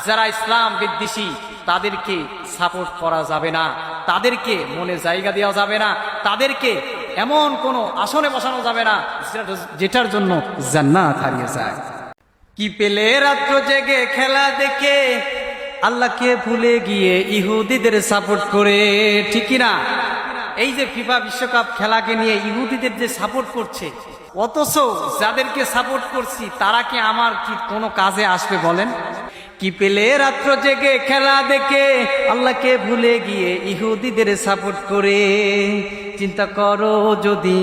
যারা ইসলাম বিদ্বেষী তাদেরকে সাপোর্ট করা যাবে না, তাদেরকে মনে জায়গা দেওয়া যাবে না, তাদেরকে এমন কোনো আসনে বসানো যাবে না যেটার জন্য জান্নাত হারিয়ে যায়। কি পেলে রাত্র জেগে খেলা দেখে আল্লাহকে ভুলে গিয়ে ইহুদিদের সাপোর্ট করে, ঠিক না? এই যে ফিফা বিশ্বকাপ খেলাকে নিয়ে ইহুদিদের যে সাপোর্ট করছে, অথচ যাদেরকে সাপোর্ট করছি তারা কি আমার কি কোনো কাজে আসবে বলেন? কি পেলে রাত্র জেগে খেলা দেখে আল্লাহকে ভুলে গিয়ে ইহুদিদের সাপোর্ট করে, চিন্তা করো যদি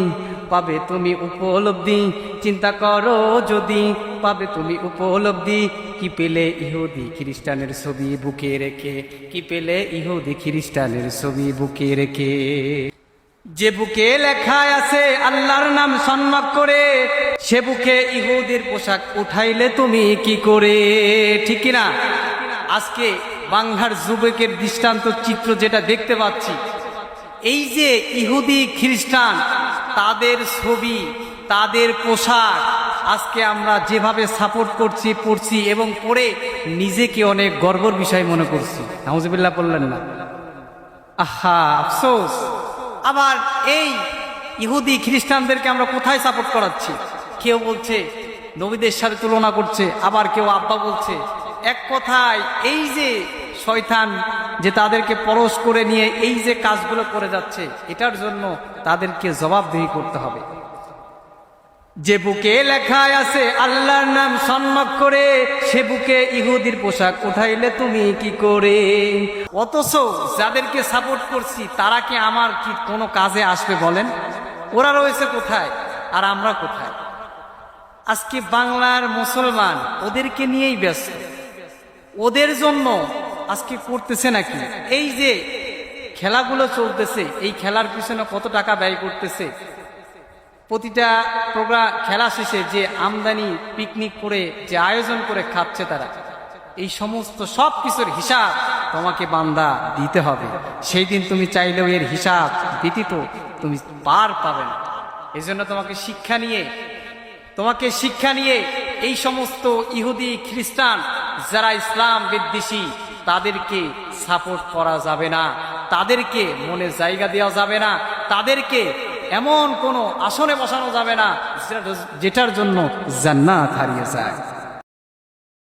পাবে তুমি উপলব্ধি, চিন্তা করো যদি পাবে তুমি উপলব্ধি। কি পেলে ইহুদি খ্রিস্টানের ছবি বুকে রেখে, কি পেলে ইহুদি খ্রিস্টানের ছবি বুকে রেখে, যে বুকে লেখা আছে আল্লাহর নাম সম্মান করে, সে বুকে ইহুদির পোশাক উঠাইলে তুমি কি করে, ঠিক না? আজকে বাংলার যুবকের দৃষ্টান্ত চিত্র যেটা দেখতে পাচ্ছি, এই যে ইহুদি খ্রিস্টান তাদের ছবি, তাদের পোশাক আজকে আমরা যেভাবে সাপোর্ট করছি, পড়ছি এবং পড়ে নিজেকে অনেক গর্বর বিষয় মনে করছি। নাউজুবিল্লাহ বললেন না? আহা আফসোস। আবার এই ইহুদি খ্রিস্টানদেরকে আমরা কোথায় সাপোর্ট করাচ্ছি? কেউ বলছে নবীদের সাথে তুলনা করছে, আবার কেউ আব্বা বলছে। এক কথায় এই যে শয়তান যে তাদেরকে পরশ করে নিয়ে এই যে কাজগুলো করে যাচ্ছে, এটার জন্য তাদেরকে জবাবদিহি করতে হবে। যে বুকে লেখা আছে আল্লাহর নাম সম্মান করে, সে বুকে ইহুদির পোশাক উঠাইলে তুমি কি করে। অথচ যাদেরকে সাপোর্ট করছি তারা কি আমার কি কোনো কাজে আসবে বলেন? ওরা রয়েছে কোথায় আর আমরা কোথায়? আজকে বাংলার মুসলমান ওদেরকে নিয়েই ব্যস্ত, ওদের জন্য আজকে করতেছে নাকি? এই যে খেলাগুলো চলতেছে, এই খেলার পিছনে কত টাকা ব্যয় করতেছে, প্রতিটা প্রোগ্রাম খেলা শেষে যে আমদানি পিকনিক করে যে আয়োজন করে খাচ্ছে তারা, এই সমস্ত সব কিছুর হিসাব তোমাকে বান্দা দিতে হবে। সেই দিন তুমি চাইলেও এর হিসাব ব্যতীত তুমি পার পাবে না। এই জন্য তোমাকে শিক্ষা নিয়ে এই সমস্ত ইহুদি খ্রিস্টান যারা ইসলাম বিদ্বেষী তাদেরকে সাপোর্ট করা যাবে না, তাদেরকে মনে জায়গা দেওয়া যাবে না, তাদেরকে এমন কোনো আসনে বসানো যাবে না যেটার জন্য জান্নাত হারিয়ে যায়।